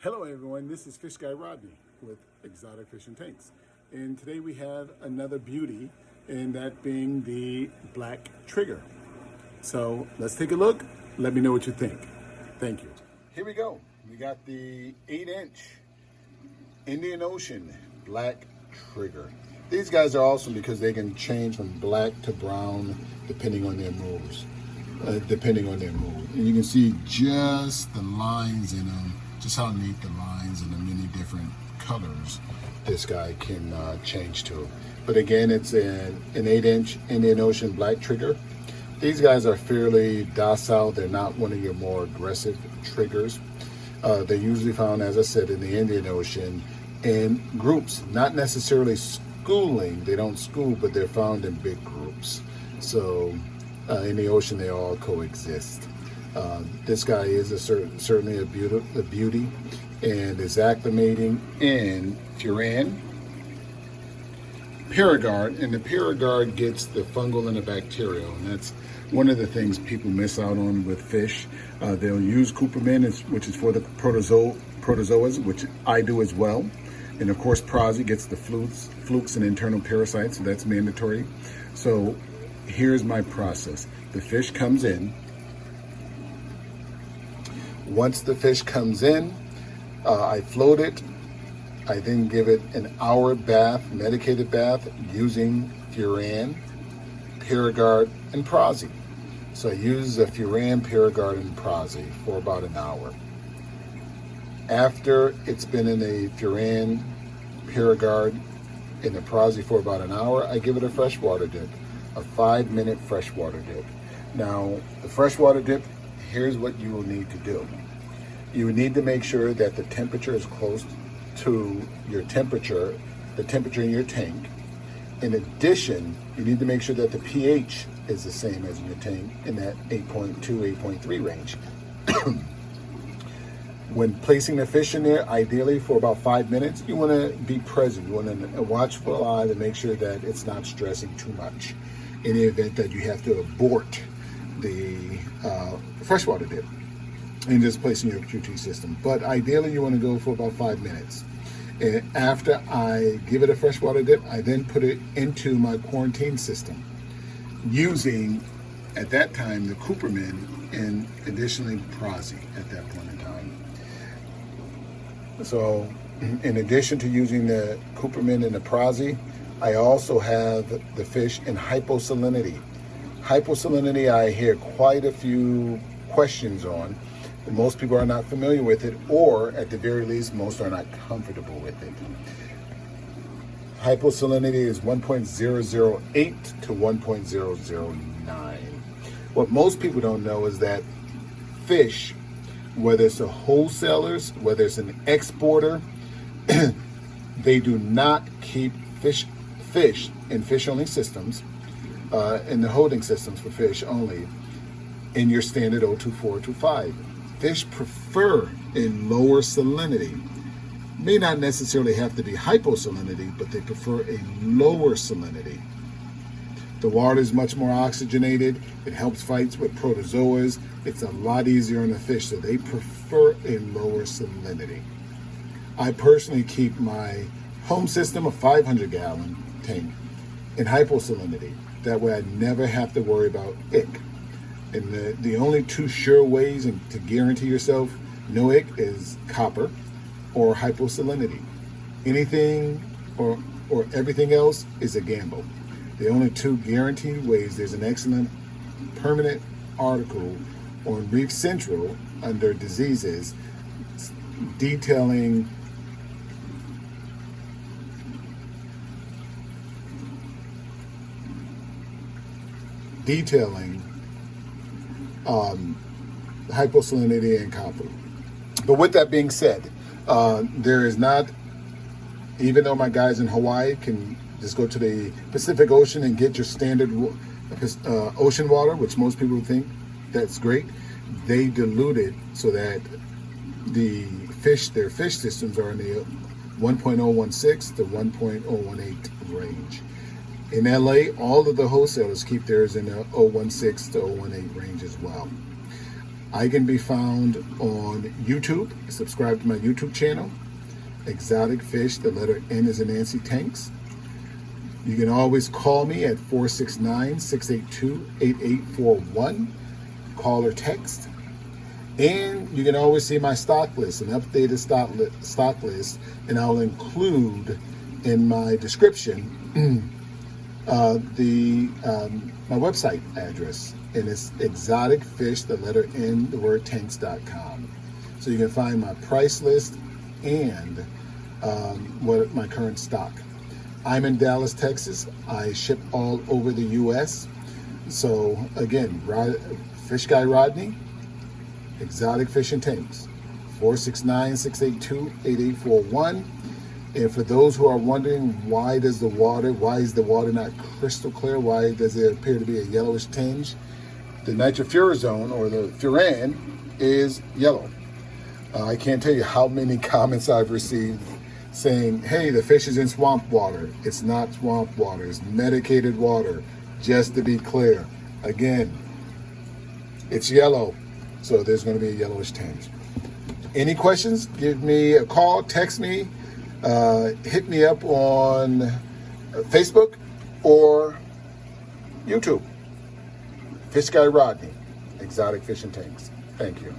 Hello everyone, this is Fish Guy Rodney with Exotic Fishing Tanks. And today we have another beauty, and that being the black trigger. So let's take a look. Let me know what you think. Thank you. Here we go. We got the 8-inch Indian Ocean black trigger. These guys are awesome because they can change from black to brown depending on their moves. And you can see just the lines in them, just how neat the lines and the many different colors this guy can change to. But again, it's an 8-inch Indian Ocean black trigger. These guys are fairly docile. They're not one of your more aggressive triggers. They're usually found, as I said, in the Indian Ocean in groups, not necessarily schooling. They don't school, but they're found in big groups. So in the ocean, they all coexist. This guy is certainly a beauty, and is acclimating in Furan, Paragard, and the Paragard gets the fungal and the bacterial, and that's one of the things people miss out on with fish. They'll use Cooperman, which is for the protozoas, which I do as well. And of course, Prozzy gets the flukes and internal parasites, so that's mandatory. So here's my process. The fish comes in. Once the fish comes in, I float it. I then give it an hour bath, medicated bath, using Furan, Paragard, and Prozzy. So I use the Furan, Paragard, and Prozzy for about an hour. After it's been in a Furan, Paragard, and the Prozzy for about an hour, I give it a freshwater dip, a 5-minute freshwater dip. Now, the freshwater dip, here's what you will need to do. You would need to make sure that the temperature is close to your temperature, the temperature in your tank. In addition, you need to make sure that the pH is the same as in your tank, in that 8.2, 8.3 range. When placing the fish in there, ideally for about 5 minutes, you want to be present. You want a watchful eye to make sure that it's not stressing too much in the event that you have to abort the freshwater dip and just placing your QT system. But ideally, you want to go for about 5 minutes. And after I give it a freshwater dip, I then put it into my quarantine system using, at that time, the Cooperman and additionally Prozzy at that point in time. So in addition to using the Cooperman and the Prozzy, I also have the fish in hyposalinity. Hyposalinity, I hear quite a few questions on. Most people are not familiar with it, or at the very least, most are not comfortable with it. Hyposalinity is 1.008 to 1.009. What most people don't know is that fish, whether it's a wholesalers, whether it's an exporter, they do not keep fish in fish-only systems, in the holding systems for fish only, in your standard 024, 025. Fish prefer a lower salinity. May not necessarily have to be hyposalinity, but they prefer a lower salinity. The water is much more oxygenated. It helps fights with protozoas. It's a lot easier on the fish, so they prefer a lower salinity. I personally keep my home system, a 500-gallon tank, in hyposalinity. That way I never have to worry about ick. And the only two sure ways to guarantee yourself no ick is copper or hyposalinity. Anything or everything else is a gamble. The only two guaranteed ways. There's an excellent permanent article on Reef Central under diseases detailing hyposalinity and copper. But with that being said, there is not, even though my guys in Hawaii can just go to the Pacific Ocean and get your standard ocean water, which most people think that's great, they dilute it so that their fish systems are in the 1.016 to 1.018 range. In LA, all of the wholesalers keep theirs in the 016 to 018 range as well. I can be found on YouTube. Subscribe to my YouTube channel, Exotic Fish. The letter N is in Nancy Tanks. You can always call me at 469-682-8841. Call or text. And you can always see my stock list, an updated stock list, and I'll include in my description my website address, and it's Exotic Fish, the letter N, the word tanks.com. So you can find my price list and what my current stock. I'm in Dallas, Texas. I ship all over the U.S. So again, Fish Guy Rodney, Exotic Fish and Tanks, 469-682-8841. And for those who are wondering why is the water not crystal clear? Why does it appear to be a yellowish tinge? The nitrofurazone, or the furan, is yellow. I can't tell you how many comments I've received saying, hey, the fish is in swamp water. It's not swamp water, it's medicated water, just to be clear. Again, it's yellow, so there's going to be a yellowish tinge. Any questions? Give me a call, text me, hit me up on Facebook or YouTube. Fish Guy Rodney, Exotic Fish and Tanks. Thank you.